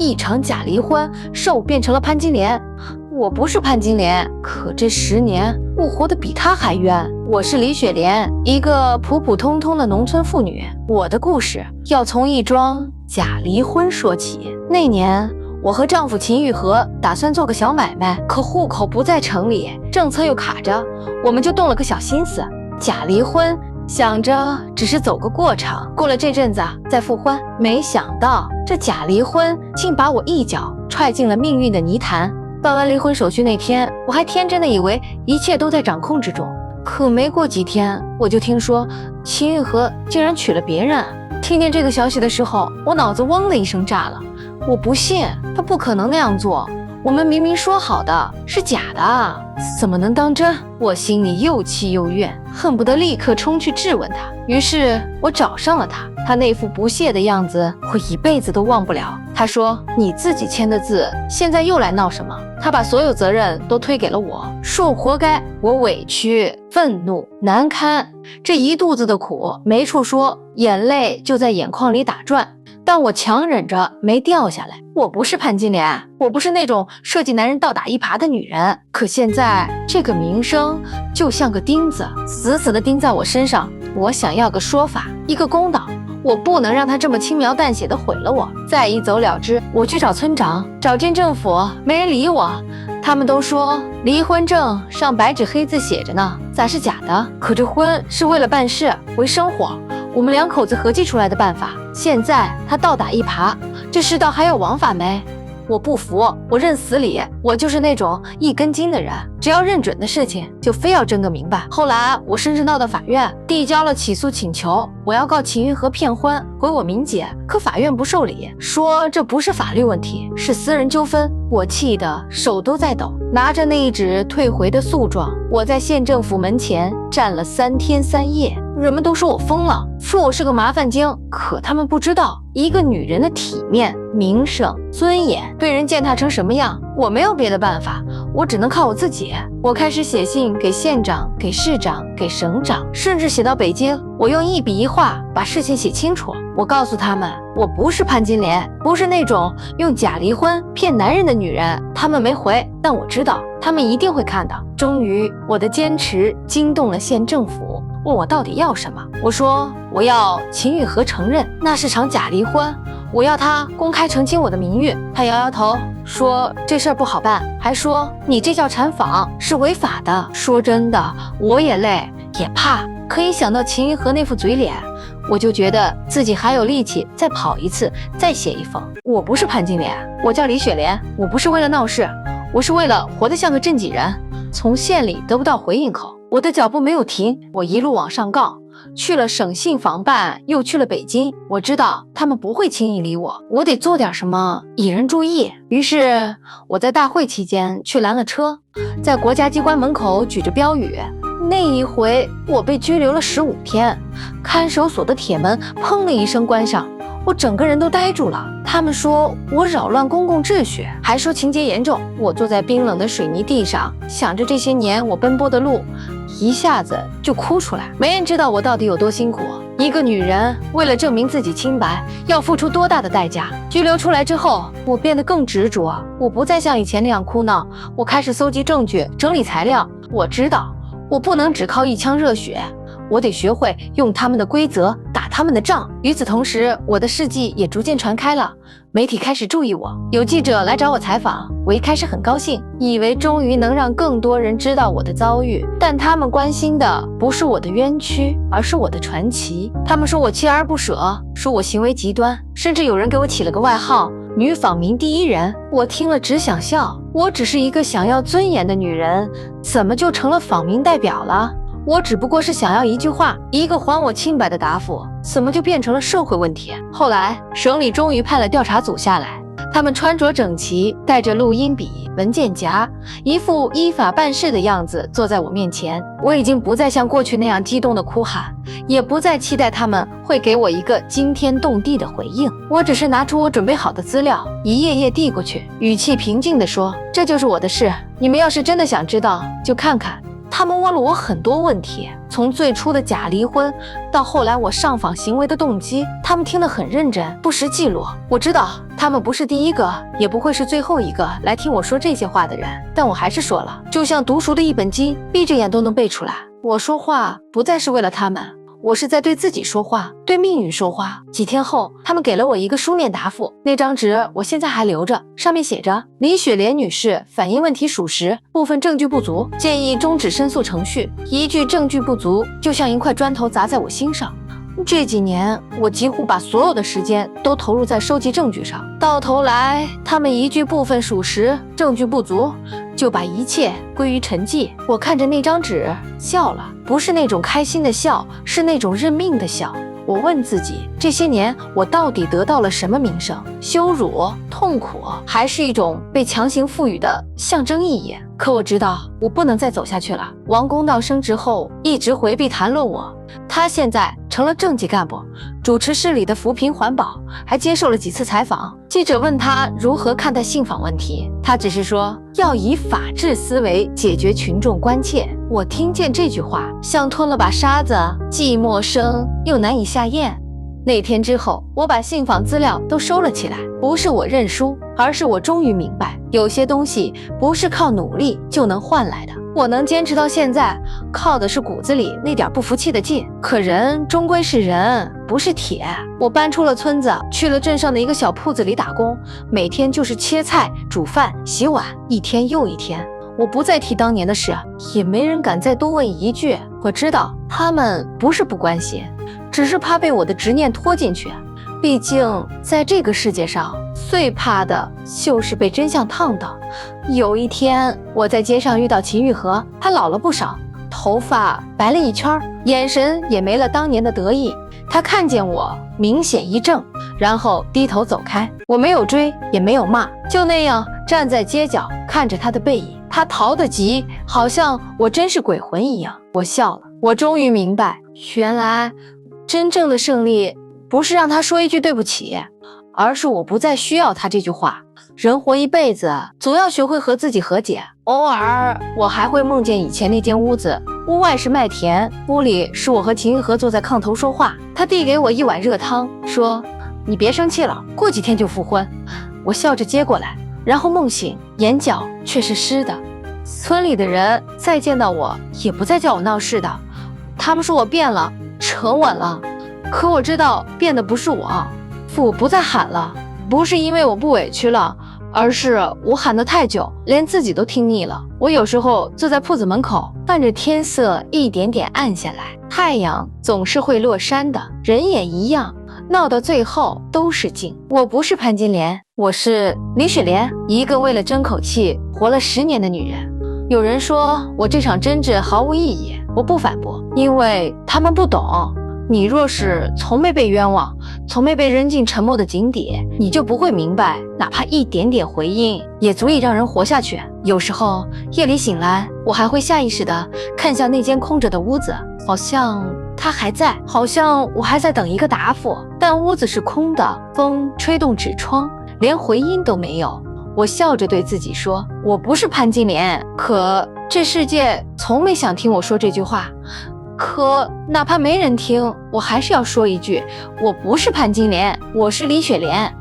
一场假离婚，让我变成了潘金莲。我不是潘金莲，可这10年我活得比她还冤。我是李雪莲，一个普普通通的农村妇女。我的故事要从一桩假离婚说起。那年，我和丈夫秦玉和打算做个小买卖，可户口不在城里，政策又卡着，我们就动了个小心思，假离婚。想着只是走个过场，过了这阵子再复婚，没想到这假离婚竟把我一脚踹进了命运的泥潭。办完离婚手续那天，我还天真的以为一切都在掌控之中，可没过几天，我就听说秦玉和竟然娶了别人。听见这个消息的时候，我脑子嗡的一声炸了。我不信，他不可能那样做，我们明明说好的是假的，怎么能当真？我心里又气又怨，恨不得立刻冲去质问他。于是我找上了他，他那副不屑的样子我一辈子都忘不了。他说：“你自己签的字，现在又来闹什么？”他把所有责任都推给了我，说我活该。我委屈、愤怒、难堪，这一肚子的苦没处说，眼泪就在眼眶里打转。但我强忍着没掉下来。我不是潘金莲，我不是那种设计男人倒打一耙的女人。可现在这个名声就像个钉子，死死地钉在我身上。我想要个说法，一个公道。我不能让他这么轻描淡写地毁了我，再一走了之。我去找村长，找镇政府，没人理我。他们都说离婚证上白纸黑字写着呢，咋是假的？可这婚是为了办事，为生活，我们2口子合计出来的办法。现在他倒打一耙，这世道还有王法没？我不服，我认死理。我就是那种一根筋的人，只要认准的事情就非要争个明白。后来我甚至闹到法院，递交了起诉请求，我要告秦玉和骗婚，毁我名节。可法院不受理，说这不是法律问题，是私人纠纷。我气得手都在抖，拿着那一纸退回的诉状，我在县政府门前站了3天3夜。人们都说我疯了，说我是个麻烦精，可他们不知道，一个女人的体面、名声、尊严被人践踏成什么样。我没有别的办法，我只能靠我自己。我开始写信给县长、给市长、给省长，甚至写到北京。我用一笔一画把事情写清楚。我告诉他们，我不是潘金莲，不是那种用假离婚骗男人的女人。他们没回，但我知道他们一定会看到。终于，我的坚持惊动了县政府，问我到底要什么。我说我要秦玉和承认那是场假离婚，我要他公开澄清我的名誉。他摇摇头说这事儿不好办，还说你这叫产访，是违法的。说真的，我也累也怕，可一想到秦玉和那副嘴脸，我就觉得自己还有力气再跑一次，再写一封。我不是潘金莲，我叫李雪莲，我不是为了闹事，我是为了活得像个正经人。从县里得不到回应后，我的脚步没有停，我一路往上告，去了省信访办，又去了北京。我知道他们不会轻易理我，我得做点什么引人注意。于是我在大会期间去拦了车，在国家机关门口举着标语。那一回我被拘留了15天，看守所的铁门砰的一声关上，我整个人都呆住了。他们说我扰乱公共秩序，还说情节严重。我坐在冰冷的水泥地上，想着这些年我奔波的路，一下子就哭出来。没人知道我到底有多辛苦，一个女人为了证明自己清白，要付出多大的代价。拘留出来之后，我变得更执着，我不再像以前那样哭闹，我开始搜集证据，整理材料。我知道我不能只靠一腔热血，我得学会用他们的规则打他们的仗。与此同时，我的事迹也逐渐传开了，媒体开始注意我，有记者来找我采访。我一开始很高兴，以为终于能让更多人知道我的遭遇，但他们关心的不是我的冤屈，而是我的传奇。他们说我锲而不舍，说我行为极端，甚至有人给我起了个外号“女访民第一人”。我听了只想笑，我只是一个想要尊严的女人，怎么就成了访民代表了？我只不过是想要一句话，一个还我清白的答复，怎么就变成了社会问题？后来省里终于派了调查组下来，他们穿着整齐，带着录音笔、文件夹，一副依法办事的样子坐在我面前。我已经不再像过去那样激动的哭喊，也不再期待他们会给我一个惊天动地的回应。我只是拿出我准备好的资料，一页页递过去，语气平静地说：“这就是我的事，你们要是真的想知道，就看看。”他们问了我很多问题，从最初的假离婚到后来我上访行为的动机，他们听得很认真，不时记录。我知道他们不是第一个，也不会是最后一个来听我说这些话的人，但我还是说了，就像读熟的一本经，闭着眼都能背出来。我说话不再是为了他们，我是在对自己说话，对命运说话。几天后，他们给了我一个书面答复，那张纸我现在还留着，上面写着：李雪莲女士反映问题属实，部分证据不足，建议终止申诉程序。一句证据不足，就像一块砖头砸在我心上。这几年，我几乎把所有的时间都投入在收集证据上，到头来，他们一句部分属实，证据不足，就把一切归于沉寂。我看着那张纸笑了，不是那种开心的笑，是那种认命的笑。我问自己，这些年我到底得到了什么名声？羞辱、痛苦，还是一种被强行赋予的象征意义？可我知道，我不能再走下去了。王公道升职后一直回避谈论我，他现在成了政级干部，主持市里的扶贫环保，还接受了几次采访。记者问他如何看待信访问题，他只是说要以法治思维解决群众关切。我听见这句话，像吞了把沙子，既陌生又难以下咽。那天之后，我把信访资料都收了起来，不是我认输，而是我终于明白，有些东西不是靠努力就能换来的。我能坚持到现在，靠的是骨子里那点不服气的劲。可人终归是人，不是铁。我搬出了村子，去了镇上的一个小铺子里打工，每天就是切菜、煮饭、洗碗，一天又一天。我不再提当年的事，也没人敢再多问一句。我知道他们不是不关心，只是怕被我的执念拖进去。毕竟在这个世界上，最怕的就是被真相烫到。有一天，我在街上遇到秦玉和，他老了不少，头发白了一圈，眼神也没了当年的得意。他看见我，明显一怔，然后低头走开。我没有追，也没有骂，就那样站在街角看着他的背影。他逃得急，好像我真是鬼魂一样。我笑了，我终于明白，原来真正的胜利不是让他说一句对不起，而是我不再需要他这句话。人活一辈子，总要学会和自己和解。偶尔，我还会梦见以前那间屋子，屋外是麦田，屋里是我和秦玉和坐在炕头说话。他递给我一碗热汤，说：“你别生气了，过几天就复婚。”我笑着接过来，然后梦醒，眼角却是湿的。村里的人再见到我，也不再叫我闹事的，他们说我变了，沉稳了。可我知道变的不是我，父不再喊了，不是因为我不委屈了，而是我喊得太久，连自己都听腻了。我有时候坐在铺子门口，看着天色一点点暗下来，太阳总是会落山的，人也一样，闹到最后都是静。我不是潘金莲，我是李雪莲，一个为了争口气活了10年的女人。有人说我这场争执毫无意义，我不反驳，因为他们不懂。你若是从没被冤枉，从没被扔进沉默的井底，你就不会明白，哪怕一点点回应也足以让人活下去。有时候夜里醒来，我还会下意识地看向那间空着的屋子，好像他还在，好像我还在等一个答复，但屋子是空的，风吹动纸窗，连回音都没有。我笑着对自己说，我不是潘金莲，可这世界从没想听我说这句话。可哪怕没人听，我还是要说一句，我不是潘金莲，我是李雪莲。